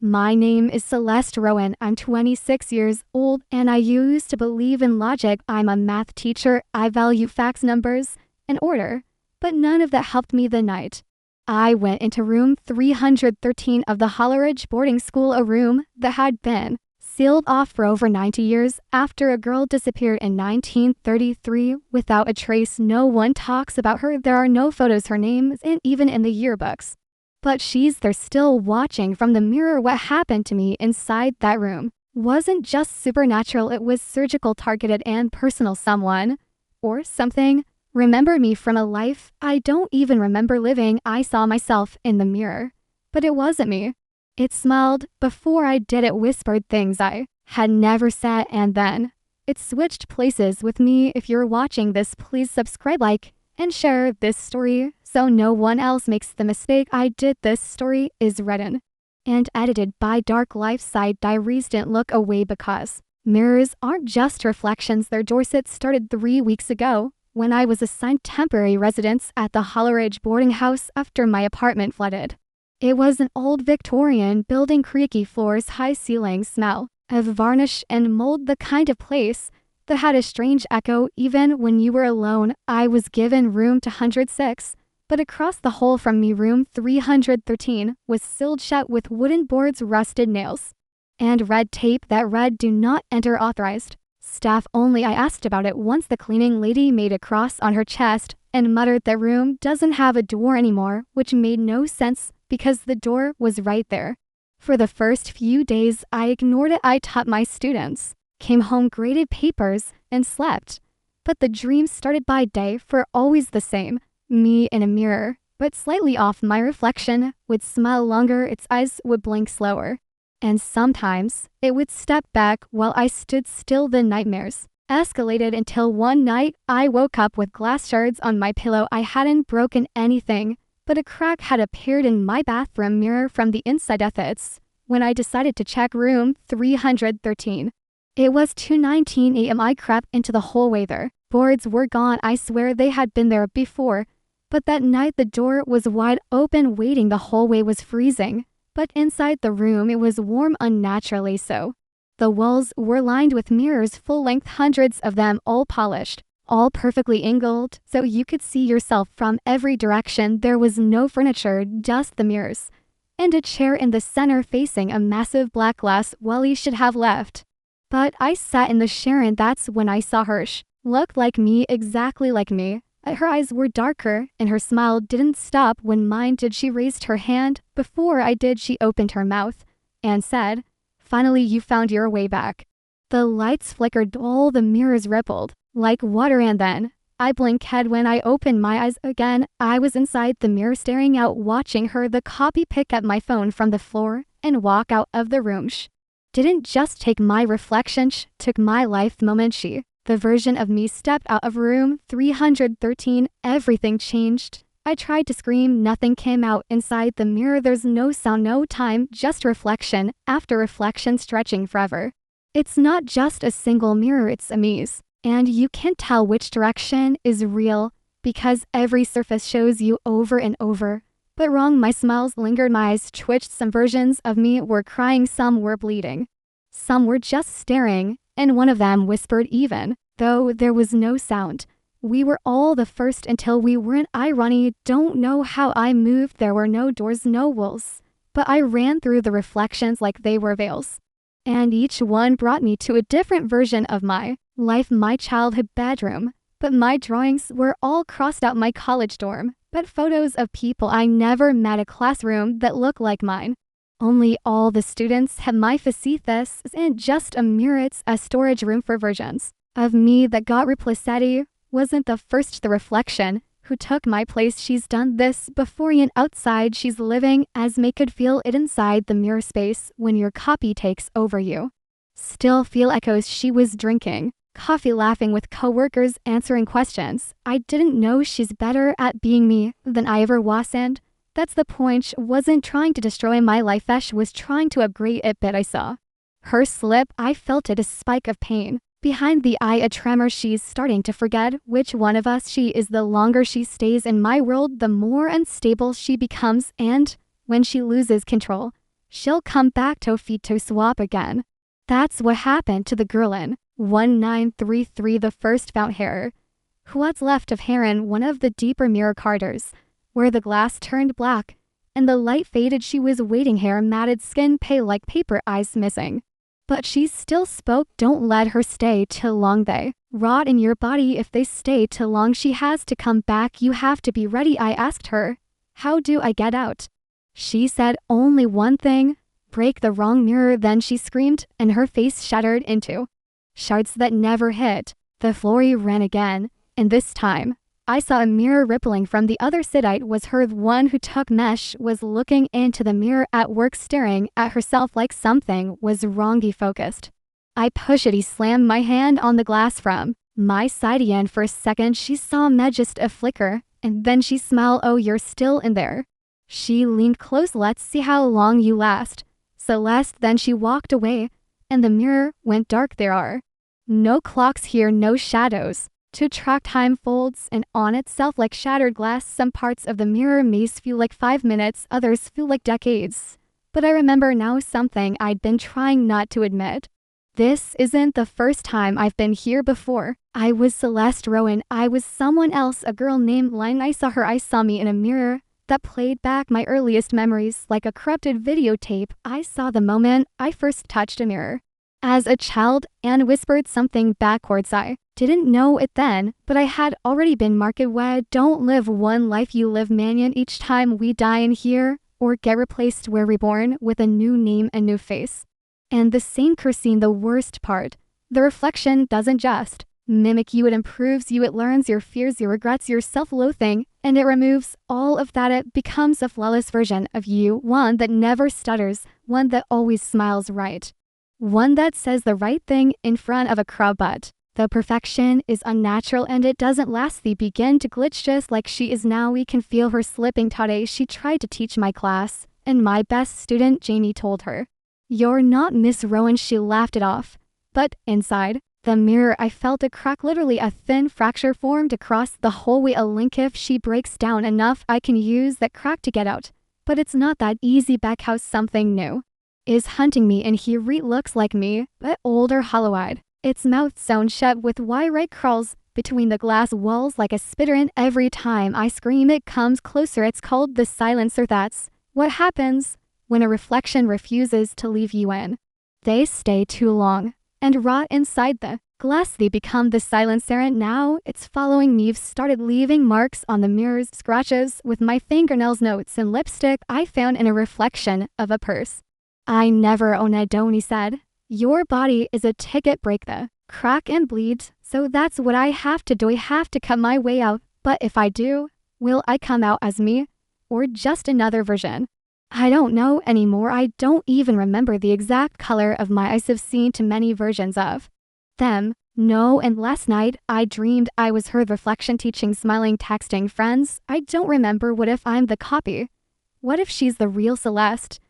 My name is Celeste Rowan. I'm 26 years old and I used to believe in logic. I'm a math teacher. I value facts, numbers, and order. But none of that helped me the night I went into room 313 of the Holleridge boarding school, a room that had been sealed off for over 90 years after a girl disappeared in 1933 without a trace. No one talks about her. There are no photos. Her name isn't even in the yearbooks. But she's there still watching from the mirror. What happened to me inside that room wasn't just supernatural, it was surgical, targeted, and personal. Someone or something remembered me from a life I don't even remember living. I saw myself in the mirror, but it wasn't me. It smiled before I did. It whispered things I had never said, and then it switched places with me. If you're watching this, please subscribe, like, and share this story so no one else makes the mistake I did. This story is written and edited by Dark Life Side Diaries. Didn't look away because mirrors aren't just reflections. Their Dorset started 3 weeks ago when I was assigned temporary residence at the Holleridge boarding house after my apartment flooded. It was an old Victorian building, creaky floors, high ceilings, smell of varnish and mold, the kind of place that had a strange echo even when you were alone. I was given room 206, but across the hall from me, room 313 was sealed shut with wooden boards, rusted nails, and red tape that read, "Do not enter, authorized staff only." I asked about it once. The cleaning lady made a cross on her chest and muttered that room doesn't have a door anymore, which made no sense because the door was right there. For the first few days, I ignored it. I taught my students, came home, graded papers, and slept. But the dreams started. By day, for always the same, me in a mirror, but slightly off. My reflection would smile longer, its eyes would blink slower, and sometimes it would step back while I stood still. The nightmares escalated until one night I woke up with glass shards on my pillow. I hadn't broken anything, but a crack had appeared in my bathroom mirror from the inside. That's when I decided to check room 313. It was 2:19 a.m. I crept into the hallway. Their boards were gone. I swear they had been there before, but that night the door was wide open, waiting. The hallway was freezing, but inside the room it was warm, unnaturally so. The walls were lined with mirrors, full length, hundreds of them, all polished, all perfectly angled, so you could see yourself from every direction. There was no furniture, just the mirrors, and a chair in the center facing a massive black glass wall. You should have left. But I sat in the chair, and that's when I saw her. She looked like me, exactly like me. Her eyes were darker, and her smile didn't stop when mine did. She raised her hand. Before I did, she opened her mouth and said, "Finally, you found your way back." The lights flickered, all the mirrors rippled like water, and then I blinked head. When I opened my eyes again, I was inside the mirror, staring out, watching her. The copy pick up my phone from the floor and walk out of the room. She didn't just take my reflection, she took my life moment. She, the version of me, stepped out of room 313. Everything changed. I tried to scream, nothing came out. Inside the mirror, there's no sound, no time, just reflection after reflection, stretching forever. It's not just a single mirror, it's a maze, and you can't tell which direction is real because every surface shows you over and over. But wrong. My smiles lingered, my eyes twitched. Some versions of me were crying, some were bleeding, some were just staring, and one of them whispered, even though there was no sound, "We were all the first until we weren't." Irony, don't know how I moved. There were no doors, no walls, but I ran through the reflections like they were veils, and each one brought me to a different version of my life. My childhood bedroom, but my drawings were all crossed out. My college dorm, but photos of people I never met. A classroom that looked like mine, only all the students had my face. This isn't just a mirror, it's a storage room for versions of me that got replaced. Eddie wasn't the first, the reflection who took my place. She's done this before, and outside she's living as me. Could feel it inside the mirror space when your copy takes over you. Still feel echoes. She was drinking coffee, laughing with coworkers, answering questions. I didn't know she's better at being me than I ever was, and that's the point. She wasn't trying to destroy my life, she was trying to upgrade it. But I saw her slip. I felt it, a spike of pain behind the eye, a tremor. She's starting to forget which one of us she is. The longer she stays in my world, the more unstable she becomes, and when she loses control, she'll come back to feet to swap again. That's what happened to the girl in 1933, the first found hair. What's left of hair in one of the deeper mirror corridors, where the glass turned black, and the light faded. She was waiting, hair matted, skin pale like paper, eyes missing. But she still spoke. Don't let her stay too long. They rot in your body if they stay too long. She has to come back. You have to be ready. I asked her, how do I get out? She said only one thing, break the wrong mirror. Then she screamed and her face shattered into shards that never hit the floor. He ran again, and this time I saw a mirror rippling from the other side. It was her. The one who took Mesh was looking into the mirror at work, staring at herself like something was wrong. He focused. I pushed it. He slammed my hand on the glass from my side again. For a second she saw me, just a flicker, and then she smiled. Oh, you're still in there. She leaned close. Let's see how long you last, Celeste. Then she walked away, and the mirror went dark. There are no clocks here, no shadows to track time. Folds and on itself like shattered glass. Some parts of the mirror maze feel like 5 minutes, others feel like decades. But I remember now something I'd been trying not to admit. This isn't the first time I've been here before. I was Celeste Rowan. I was someone else, a girl named Line. I saw her. I saw me in a mirror that played back my earliest memories like a corrupted videotape. I saw the moment I first touched a mirror as a child and whispered something backwards. I didn't know it then, but I had already been marked. We don't live one life, you live million. Each time we die in here or get replaced, we're reborn with a new name, a new face, and the same cursing. The worst part, the reflection doesn't just mimic you, it improves you. It learns your fears, your regrets, your self-loathing, and it removes all of that. It becomes a flawless version of you, one that never stutters, one that always smiles right, one that says the right thing in front of a crowd. But the perfection is unnatural and it doesn't last. They begin to glitch just like she is now. We can feel her slipping. Today she tried to teach my class, and my best student Jamie told her, "You're not Miss Rowan." She laughed it off. But inside the mirror I felt a crack, literally a thin fracture formed across the hallway. A link. If she breaks down enough, I can use that crack to get out. But it's not that easy. Backhouse, something new is hunting me, and he looks like me, but older, hollow-eyed. Its mouth sewn shut with wire. It crawls between the glass walls like a spitter, and every time I scream it comes closer. It's called the silencer. That's what happens when a reflection refuses to leave you in. They stay too long and rot inside the glass. They become the silencer, and now it's following me. I've started leaving marks on the mirrors, scratches with my fingernails, notes and lipstick I found in a reflection of a purse I never owned. I don't, he said. Your body is a ticket. Break the crack and bleed. So that's what I have to do. I have to cut my way out. But if I do, will I come out as me or just another version? I don't know anymore. I don't even remember the exact color of my eyes. I've seen too many versions of them. No, and last night I dreamed I was her reflection, teaching, smiling, texting friends. I don't remember. What if I'm the copy? What if she's the real Celeste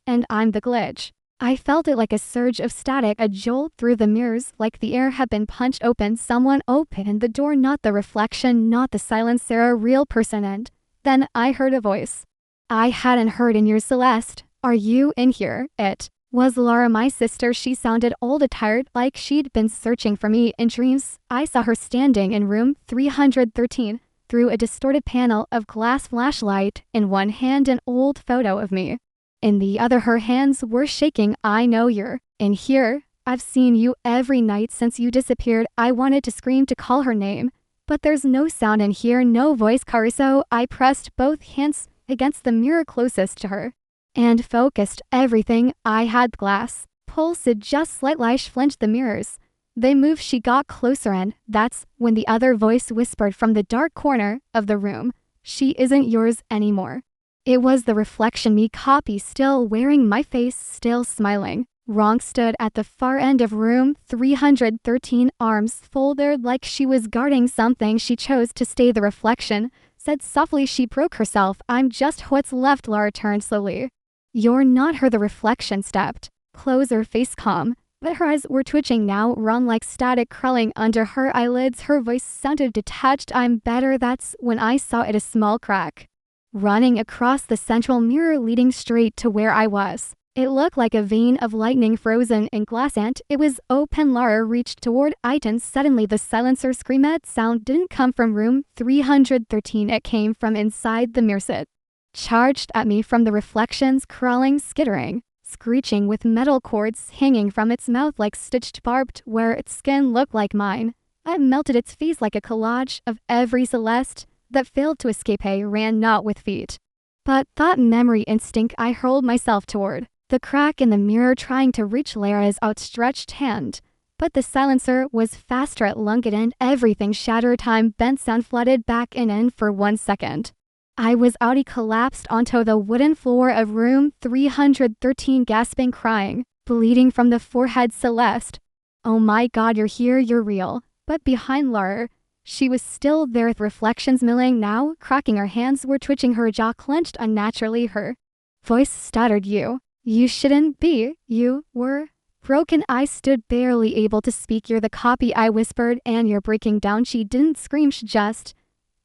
and I'm the glitch? I felt it like a surge of static, a jolt through the mirrors, like the air had been punched open. Someone opened the door, not the reflection, not the silencer, a real person. And then I heard a voice I hadn't heard in years. Celeste, are you in here? It was Laura, my sister. She sounded old and tired, like she'd been searching for me in dreams. I saw her standing in room 313, through a distorted panel of glass, flashlight in one hand, an old photo of me in the other. Her hands were shaking. I know you're in here. I've seen you every night since you disappeared. I wanted to scream, to call her name, but there's no sound in here, no voice. Caruso. I pressed both hands against the mirror closest to her and focused everything I had. Glass pulsed just slightly. She flinched. The mirrors, they moved. She got closer, and that's when the other voice whispered from the dark corner of the room, "She isn't yours anymore." It was the reflection, me, copy, still wearing my face, still smiling. Wrong stood at the far end of room 313, arms folded like she was guarding something. She chose to stay. The reflection said softly. She broke herself. "I'm just what's left." Laura turned slowly. "You're not her." The reflection stepped closer, face calm, but her eyes were twitching now, wrong like static crawling under her eyelids. Her voice sounded detached. "I'm better." That's when I saw it, a small crack running across the central mirror leading straight to where I was. It looked like a vein of lightning frozen in glass, and it was open. Lara reached toward it, and suddenly the silencer screamed. Sound didn't come from room 313, it came from inside the mirror set. Charged at me from the reflections, crawling, skittering, screeching with metal cords hanging from its mouth like stitched barbed where its skin looked like mine. I melted its face like a collage of every Celeste that failed to escape. I ran not with feet, but thought, memory, instinct. I hurled myself toward the crack in the mirror, trying to reach Lara's outstretched hand. But the silencer was faster at lunging, and everything shattered. Time bent, sound flooded back in for 1 second. I was out. He collapsed onto the wooden floor of room 313, gasping, crying, bleeding from the forehead. Celeste, oh my God, you're here, you're real. But behind Lara, she was still there with reflections milling now, cracking. Her hands were twitching, her jaw clenched unnaturally. Her voice stuttered, You shouldn't be. You were broken. I stood, barely able to speak. You're the copy, I whispered, and you're breaking down. She didn't scream, she just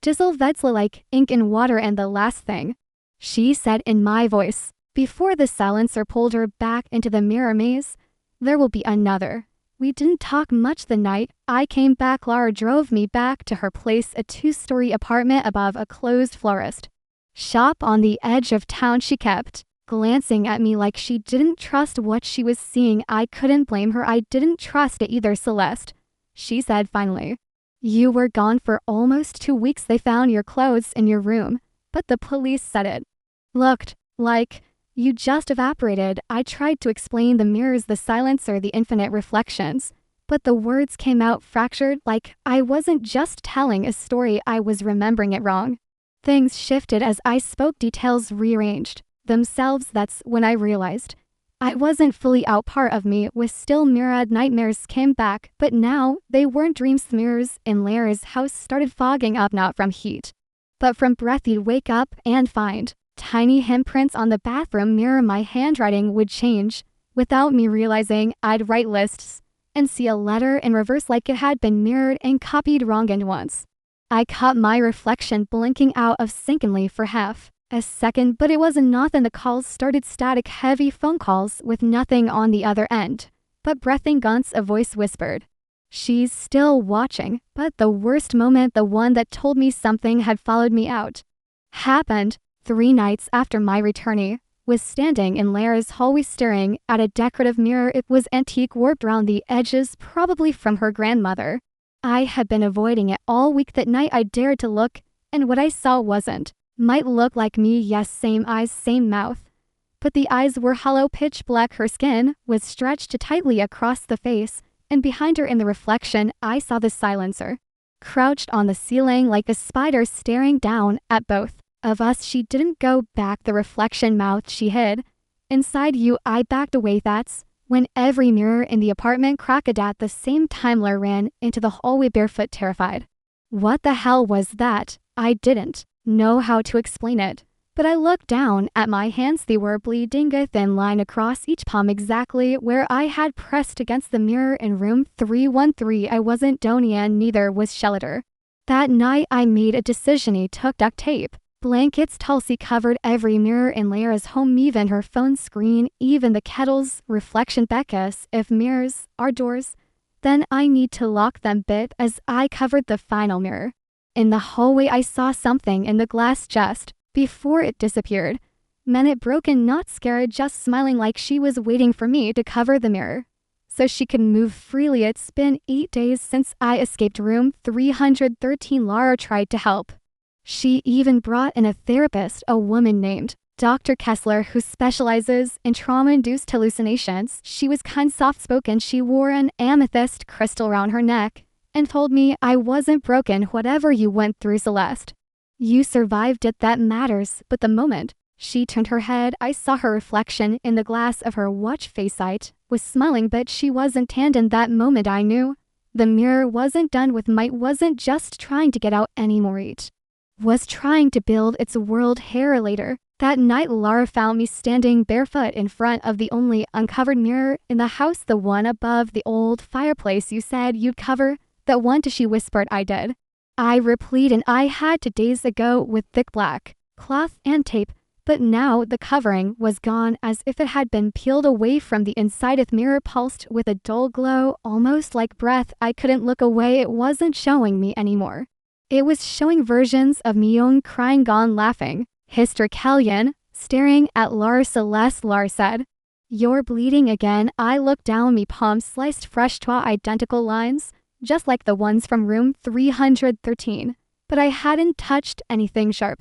dissolved like ink in water. And the last thing she said in my voice, before the silencer pulled her back into the mirror maze, there will be another. We didn't talk much the night I came back. Lara drove me back to her place, a 2-story apartment above a closed florist shop on the edge of town. She kept glancing at me like she didn't trust what she was seeing. I couldn't blame her. I didn't trust it either. Celeste, she said finally, you were gone for almost 2 weeks. They found your clothes in your room, but the police said it looked like you just evaporated. I tried to explain the mirrors, the silencer, the infinite reflections, but the words came out fractured, like I wasn't just telling a story, I was remembering it wrong. Things shifted as I spoke, details rearranged themselves. That's when I realized I wasn't fully out. Part of me was still mirrored. Nightmares came back, but now they weren't dreams. Mirrors in Lara's house started fogging up, not from heat, but from breath. You'd wake up and find tiny handprints on the bathroom mirror. My handwriting would change without me realizing. I'd write lists and see a letter in reverse like it had been mirrored and copied wrong. And once I caught my reflection blinking out of sync for half a second, but it wasn't nothing. The calls started, static, heavy phone calls with nothing on the other end but breathing grunts. A voice whispered, she's still watching. But the worst moment, the one that told me something had followed me out, happened 3 nights after my return. Was standing in Lara's hallway staring at a decorative mirror. It was antique, warped around the edges, probably from her grandmother. I had been avoiding it all week. That night I dared to look, and what I saw might look like me, yes, same eyes, same mouth. But the eyes were hollow, pitch black. Her skin was stretched tightly across the face, and behind her in the reflection I saw the silencer, crouched on the ceiling like a spider, staring down at both of us. She didn't go back, the reflection mouthed. She hid inside you. I backed away. That's when every mirror in the apartment cracked at the same time. Lara ran into the hallway barefoot, terrified. What the hell was that? I didn't know how to explain it, but I looked down at my hands. They were bleeding, a thin line across each palm, exactly where I had pressed against the mirror in room 313. I wasn't Donian, neither was Shelter. That night I made a decision. He took duct tape, blankets, Tulsi covered every mirror in Lara's home, even her phone screen, even the kettle's reflection. Becca's, if mirrors are doors, then I need to lock them. Bit as I covered the final mirror in the hallway, I saw something in the glass just before it disappeared. Minute broken, not scared, just smiling, like she was waiting for me to cover the mirror so she could move freely. It's been 8 days since I escaped room 313. Lara tried to help. She even brought in a therapist, a woman named Dr. Kessler, who specializes in trauma-induced hallucinations. She was kind, soft-spoken. She wore an amethyst crystal around her neck and told me I wasn't broken. Whatever you went through, Celeste, you survived it. That matters. But the moment she turned her head, I saw her reflection in the glass of her watch. Face it was smiling, but she wasn't tanned. In that moment I knew the mirror wasn't done with. Might wasn't just trying to get out anymore. It was trying to build its world. Hair later that night, Lara found me standing barefoot in front of the only uncovered mirror in the house, the one above the old fireplace. You said you'd cover that one too, she whispered. I did. I replied, and I had to days ago with thick black cloth and tape But now the covering was gone, as if it had been peeled away from the inside. The mirror pulsed with a dull glow, almost like breath. I couldn't look away. It wasn't showing me anymore. It was showing versions of me, young, crying, gone, laughing, hystericalian, staring at Lara. Celeste, Lara said, "You're bleeding again." I looked down, me palm sliced fresh to identical lines, just like the ones from room 313. But I hadn't touched anything sharp.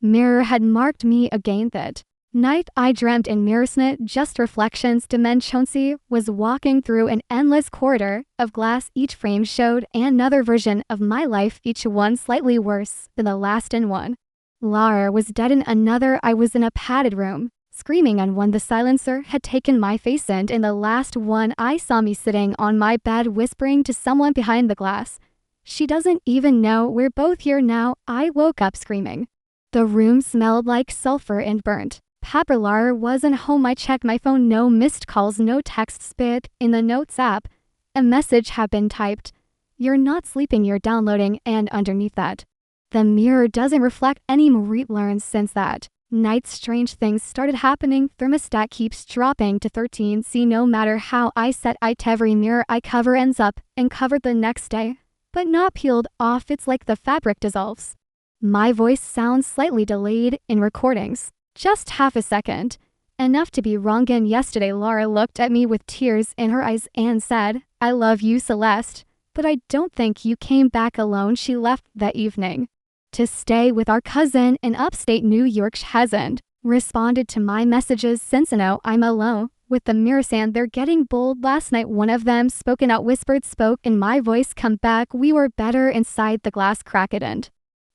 Mirror had marked me again that night. I dreamt in mirrorsnet, just reflections. Dimensioncy was walking through an endless corridor of glass. Each frame showed another version of my life, each one slightly worse than the last. In one, Lara was dead. In another, I was in a padded room, screaming, and one, the silencer had taken my face. And in the last one, I saw me sitting on my bed, whispering to someone behind the glass. She doesn't even know we're both here now. I woke up screaming. The room smelled like sulfur and burnt paper. Lara wasn't home. I checked my phone. No missed calls, no texts. But in the notes app, a message had been typed. "You're not sleeping, you're downloading." And underneath that, "The mirror doesn't reflect any more." Learned since that night, strange things started happening. Thermostat keeps dropping to 13°C. No matter how I set it, every mirror I cover ends up uncovered the next day, but not peeled off. It's like the fabric dissolves. My voice sounds slightly delayed in recordings, just half a second, enough to be wrong. And yesterday, Lara looked at me with tears in her eyes and said, "I love you, Celeste, but I don't think you came back alone." She left that evening to stay with our cousin in upstate New York. She hasn't responded to my messages since. No, I'm alone with the mirrors, and they're getting bold. Last night, one of them spoken out, whispered, spoke in my voice, "Come back, we were better." Inside the glass cracked, and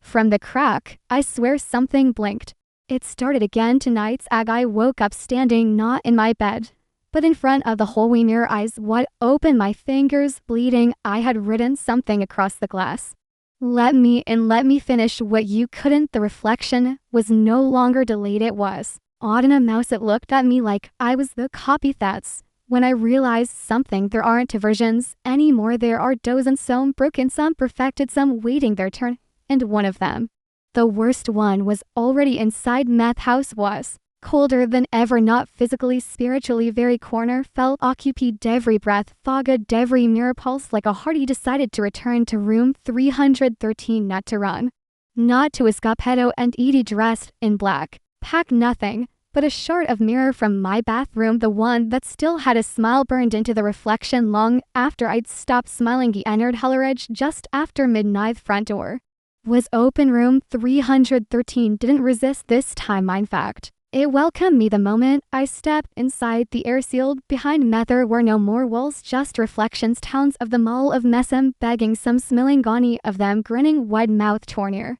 from the crack, I swear something blinked. It started again. Tonight's I woke up standing not in my bed, but in front of the hallway mirror, eyes wide open, my fingers bleeding. I had written something across the glass. "Let me in, let me finish what you couldn't." The reflection was no longer delayed. It was odd in a mouse. It looked at me like I was the copy. That's when I realized something. There aren't two versions anymore. There are dozens, some broken, some perfected, some waiting their turn. And one of them, the worst one, was already inside. Meth house was colder than ever, not physically, spiritually. Very corner felt occupied. Every breath fogged, every mirror pulse like a heart. He decided to return to room 313, not to run, not to escape. Pedo and Edie, dressed in black, packed nothing but a shard of mirror from my bathroom, the one that still had a smile burned into the reflection. Long after I'd stopped smiling, he entered Helleridge just after midnight. Front door was open. Room 313 didn't resist this time. In fact, it welcomed me the moment I stepped inside. The air sealed behind me. There were no more walls, just reflections, towns of the mall of Messam begging, some smelling gauny of them grinning wide-mouthed. Tornir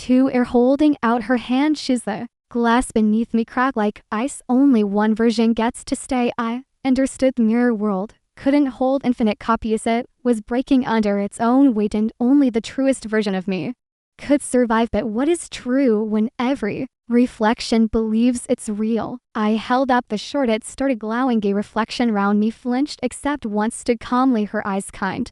to air, holding out her hand. She's the glass beneath me cracked like ice. Only one version gets to stay. I understood the mirror world couldn't hold infinite copies. It was breaking under its own weight, and only the truest version of me could survive. But what is true when every reflection believes it's real? I held up the short. It started glowing. A reflection round me flinched, except once stood calmly, her eyes kind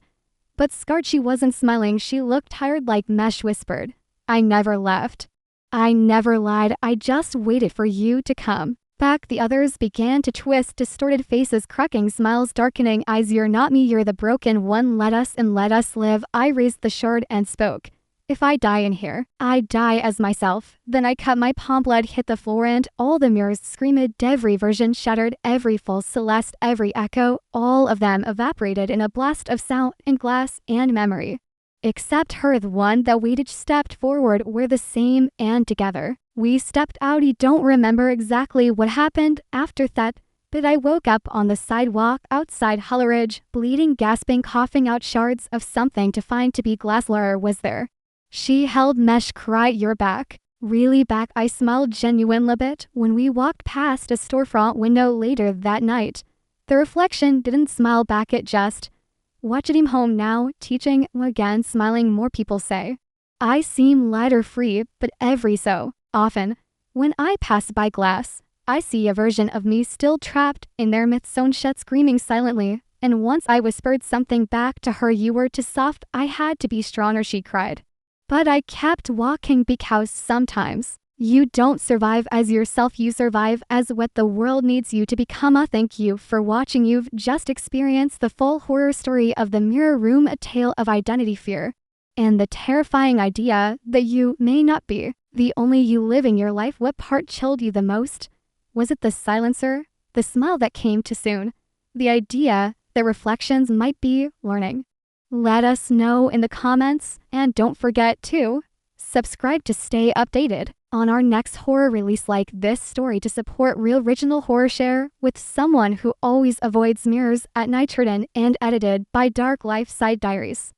but scarred. She wasn't smiling. She looked tired like mesh. Whispered, "I never left. I never lied. I just waited for you to come back." The others began to twist, distorted faces cracking, smiles darkening eyes. "You're not me, you're the broken one. Let us in, let us live." I raised the shard and spoke. "If I die in here, I die as myself." Then I cut my palm. Blood hit the floor and all the mirrors screamed. Every version shattered, every false Celeste, every echo, all of them evaporated in a blast of sound and glass and memory. Except her, the one that waited, stepped forward. We're the same, and together we stepped out. I don't remember exactly what happened after that, but I woke up on the sidewalk outside Helleridge, bleeding, gasping, coughing out shards of something to find to be glass. Lara was there. She held mesh. "Cried, you're back. Really back?" I smiled, genuine a bit. When we walked past a storefront window later that night, the reflection didn't smile back. It just watched him home now, teaching again, smiling. More people say I seem lighter, free, but every so often, when I pass by glass, I see a version of me still trapped in their myth's own shed, screaming silently. And once I whispered something back to her, "You were too soft. I had to be stronger," she cried. But I kept walking because sometimes You don't survive as yourself, you survive as what the world needs you to become. Thank you for watching. You've just experienced the full horror story of the Mirror Room, a tale of identity, fear, and the terrifying idea that you may not be the only you living your life. What part chilled you the most? Was it the silencer? The smile that came too soon? The idea that reflections might be learning? Let us know in the comments, and don't forget to subscribe to stay updated on our next horror release. Like this story to support real original horror. Share with someone who always avoids mirrors at night. Written and edited by Dark Life Side Diaries.